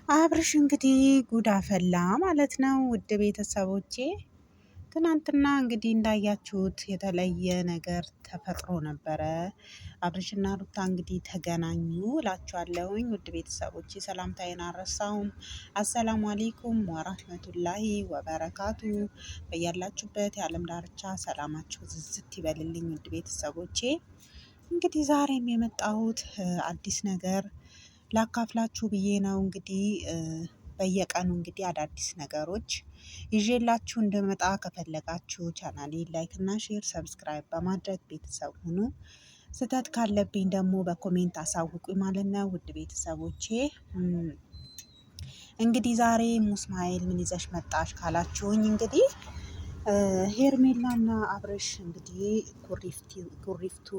አብርሽ እንግዲህ ጉድ አፈላ ማለት ነው። ውድ ቤተሰቦቼ ትናንትና እንግዲህ እንዳያችሁት የተለየ ነገር ተፈጥሮ ነበረ። አብርሽና ሩታ እንግዲህ ተገናኙ እላችኋለሁኝ። ውድ ቤተሰቦቼ ሰላምታዬን አልረሳሁም። አሰላሙ አሌይኩም ወራህመቱላሂ ወበረካቱ። በያላችሁበት የዓለም ዳርቻ ሰላማችሁ ዝዝት ይበልልኝ። ውድ ቤተሰቦቼ እንግዲህ ዛሬም የመጣሁት አዲስ ነገር ላካፍላችሁ ብዬ ነው። እንግዲህ በየቀኑ እንግዲህ አዳዲስ ነገሮች ይዤላችሁ እንደመጣ ከፈለጋችሁ ቻናሌን ላይክ እና ሼር ሰብስክራይብ በማድረግ ቤተሰብ ሁኑ። ስህተት ካለብኝ ደግሞ በኮሜንት አሳውቁኝ ማለት ነው። ውድ ቤተሰቦቼ እንግዲህ ዛሬ ሙስማኤል ምን ይዘሽ መጣሽ ካላችሁኝ እንግዲህ ሄርሜላና አብርሽ እንግዲህ ኩሪፍቱ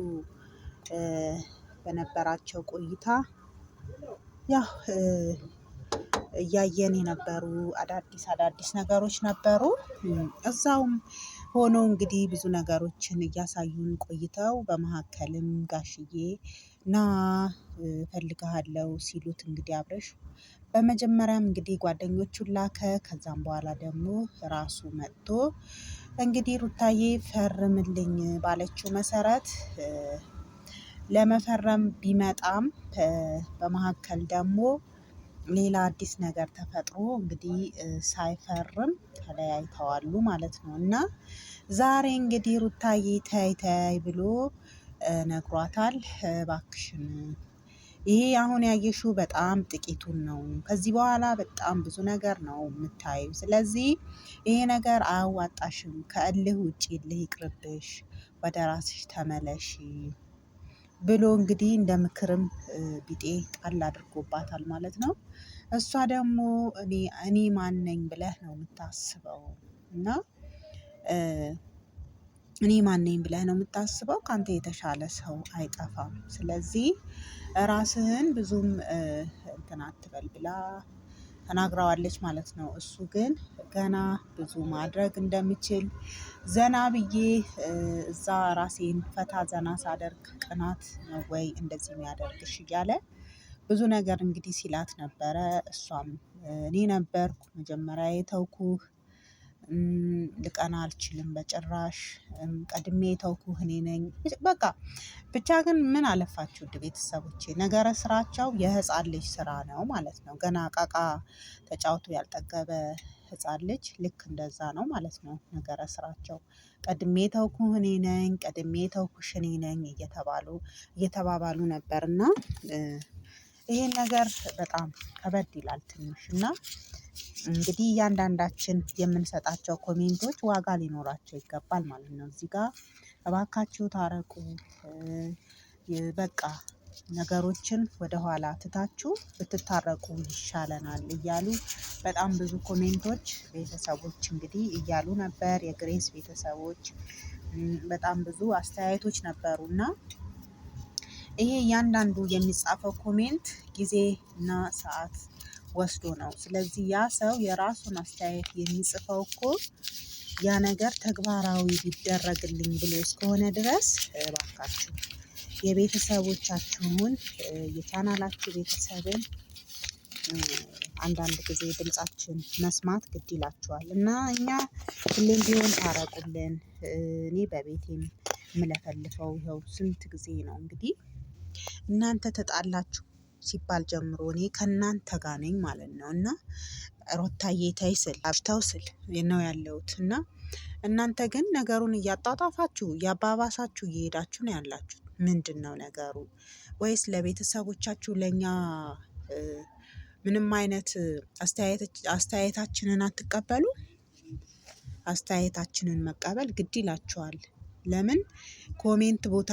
በነበራቸው ቆይታ ያው እያየን የነበሩ አዳዲስ ነገሮች ነበሩ። እዛውም ሆኖ እንግዲህ ብዙ ነገሮችን እያሳዩን ቆይተው በመካከልም ጋሽዬ ና እፈልግሃለሁ ሲሉት እንግዲህ አብርሽ በመጀመሪያም እንግዲህ ጓደኞቹን ላከ። ከዛም በኋላ ደግሞ ራሱ መጥቶ እንግዲህ ሩታዬ ፈርምልኝ ባለችው መሰረት ለመፈረም ቢመጣም በመካከል ደግሞ ሌላ አዲስ ነገር ተፈጥሮ እንግዲህ ሳይፈርም ተለያይተዋሉ ማለት ነው። እና ዛሬ እንግዲህ ሩታዬ ተይ ተይ ብሎ ነግሯታል። እባክሽን ይሄ አሁን ያየሽው በጣም ጥቂቱን ነው። ከዚህ በኋላ በጣም ብዙ ነገር ነው የምታዩ። ስለዚህ ይሄ ነገር አያዋጣሽም። ከእልህ ውጪ እልህ ይቅርብሽ፣ ወደ ራስሽ ተመለሺ ብሎ እንግዲህ እንደ ምክርም ቢጤ ጣል አድርጎባታል ማለት ነው። እሷ ደግሞ እኔ ማን ነኝ ብለህ ነው የምታስበው? እና እኔ ማን ነኝ ብለህ ነው የምታስበው? ካንተ የተሻለ ሰው አይጠፋም። ስለዚህ ራስህን ብዙም እንትን አትበል ብላ ተናግረዋለች ማለት ነው። እሱ ግን ገና ብዙ ማድረግ እንደምችል ዘና ብዬ እዛ ራሴን ፈታ ዘና ሳደርግ ቅናት ነው ወይ እንደዚህ የሚያደርግሽ እያለ ብዙ ነገር እንግዲህ ሲላት ነበረ። እሷም እኔ ነበርኩ መጀመሪያ የተውኩህ፣ ልቀና አልችልም በጭራሽ፣ ቀድሜ የተውኩህ እኔ ነኝ። በቃ ብቻ ግን ምን አለፋችሁ ውድ ቤተሰቦቼ ነገረ ስራቸው የህፃን ልጅ ስራ ነው ማለት ነው። ገና ቃቃ ተጫውቶ ያልጠገበ ህፃን ልጅ ልክ እንደዛ ነው ማለት ነው ነገረ ስራቸው። ቀድሜ ተውኩህ እኔ ነኝ፣ ቀድሜ ተውኩሽ እኔ ነኝ እየተባባሉ ነበር። እና ይሄን ነገር በጣም ከበድ ይላል ትንሽ። እና እንግዲህ እያንዳንዳችን የምንሰጣቸው ኮሜንቶች ዋጋ ሊኖራቸው ይገባል ማለት ነው። እዚህ ጋር እባካችሁ ታረቁ፣ በቃ ነገሮችን ወደኋላ ትታችሁ ብትታረቁ ይሻለናል እያሉ በጣም ብዙ ኮሜንቶች ቤተሰቦች እንግዲህ እያሉ ነበር። የግሬስ ቤተሰቦች በጣም ብዙ አስተያየቶች ነበሩ። እና ይሄ እያንዳንዱ የሚጻፈው ኮሜንት ጊዜ እና ሰዓት ወስዶ ነው። ስለዚህ ያ ሰው የራሱን አስተያየት የሚጽፈው እኮ ያ ነገር ተግባራዊ ቢደረግልኝ ብሎ እስከሆነ ድረስ እባካችሁ የቤተሰቦቻችሁን የቻናላችሁ ቤተሰብን አንዳንድ ጊዜ ድምጻችን መስማት ግድ ይላችኋል። እና እኛ ሁሌም ቢሆን ታረቁልን። እኔ በቤቴም የምለፈልፈው ይኸው ስንት ጊዜ ነው እንግዲህ እናንተ ተጣላችሁ ሲባል ጀምሮ እኔ ከእናንተ ጋር ነኝ ማለት ነው። እና ሩታዬ ተይ ስል አብተው ስል ነው ያለሁት። እና እናንተ ግን ነገሩን እያጣጣፋችሁ እያባባሳችሁ እየሄዳችሁ ነው ያላችሁት። ምንድን ነው ነገሩ? ወይስ ለቤተሰቦቻችሁ ለእኛ ምንም አይነት አስተያየታችንን አትቀበሉ? አስተያየታችንን መቀበል ግድ ይላችኋል። ለምን ኮሜንት ቦታ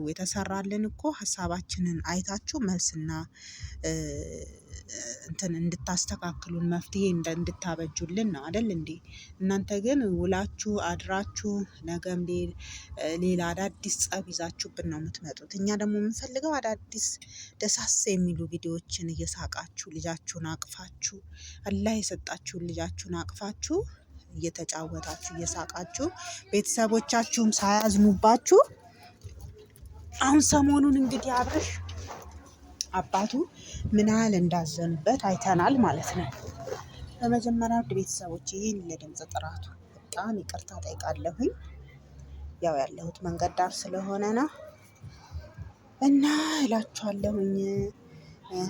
የተሰራልን እኮ ሀሳባችንን አይታችሁ መልስና እንትን እንድታስተካክሉን መፍትሄ እንድታበጁልን ነው አይደል እንዴ? እናንተ ግን ውላችሁ አድራችሁ ነገም ሌላ አዳዲስ ጸብ ይዛችሁብን ነው የምትመጡት። እኛ ደግሞ የምንፈልገው አዳዲስ ደሳስ የሚሉ ቪዲዮዎችን እየሳቃችሁ ልጃችሁን አቅፋችሁ አላህ የሰጣችሁን ልጃችሁን አቅፋችሁ እየተጫወታችሁ እየሳቃችሁ ቤተሰቦቻችሁም ሳያዝኑባችሁ። አሁን ሰሞኑን እንግዲህ አብርሽ አባቱ ምን ያህል እንዳዘኑበት አይተናል ማለት ነው። በመጀመሪያ ውድ ቤተሰቦች ይህን ለድምፅ ጥራቱ በጣም ይቅርታ ጠይቃለሁኝ። ያው ያለሁት መንገድ ዳር ስለሆነ ነው እና እላችኋለሁኝ።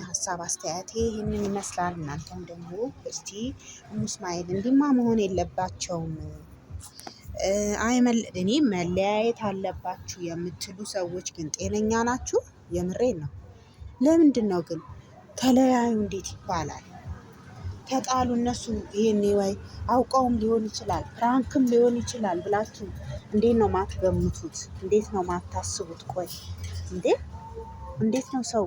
ሀሳብ አስተያየቴ ይህንን ይመስላል። እናንተም ደግሞ እስቲ ሙስማኤል እንዲማ መሆን የለባቸውም እኔ መለያየት አለባችሁ የምትሉ ሰዎች ግን ጤነኛ ናችሁ? የምሬን ነው። ለምንድን ነው ግን ተለያዩ እንዴት ይባላል? ተጣሉ እነሱ ይሄኔ ወይ አውቀውም ሊሆን ይችላል ፕራንክም ሊሆን ይችላል ብላችሁ እንዴት ነው ማትገምቱት? እንዴት ነው ማታስቡት? ቆይ እንዴት ነው ሰው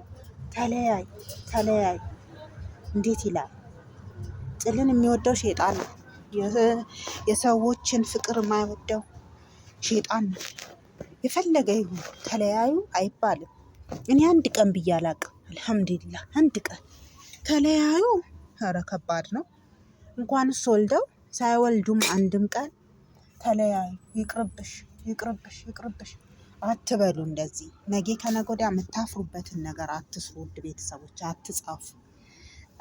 ተለያይ ተለያይ እንዴት ይላል? ጥልን የሚወደው ሼጣን ነው። የሰዎችን ፍቅር የማይወደው ሼጣን ነው። የፈለገ ይሁን ተለያዩ አይባልም። እኔ አንድ ቀን ብዬ አላቅም። አልሐምዱሊላህ አንድ ቀን ተለያዩ። ኧረ ከባድ ነው። እንኳንስ ወልደው ሳይወልዱም አንድም ቀን ተለያዩ ይቅርብሽ ይቅርብሽ ይቅርብሽ አትበሉ። እንደዚህ ነገ ከነገ ወዲያ የምታፍሩበትን ነገር አትስሩ። ውድ ቤተሰቦች አትጻፉ።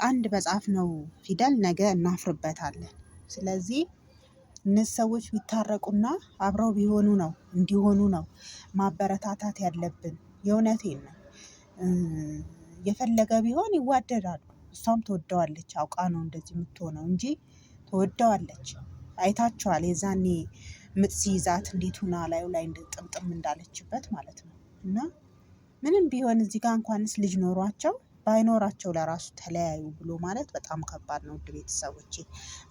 አንድ በጻፍነው ፊደል ነገ እናፍርበታለን። ስለዚህ እነዚህ ሰዎች ቢታረቁና አብረው ቢሆኑ ነው እንዲሆኑ ነው ማበረታታት ያለብን። የእውነቴን ነው። የፈለገ ቢሆን ይዋደዳሉ። እሷም ትወደዋለች አውቃ ነው እንደዚህ የምትሆነው እንጂ ትወደዋለች። አይታችኋል የዛኔ ምጥ ሲይዛት እንዴት ሁና ላዩ ላይ ጥምጥም እንዳለችበት ማለት ነው። እና ምንም ቢሆን እዚህ ጋር እንኳንስ ልጅ ኖሯቸው ባይኖራቸው ለራሱ ተለያዩ ብሎ ማለት በጣም ከባድ ነው። ውድ ቤተሰቦቼ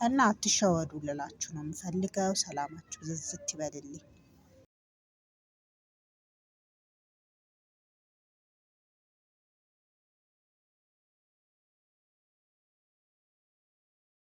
እና አትሸወዱ ልላችሁ ነው የምፈልገው። ሰላማችሁ ብዝዝት ይበልልኝ።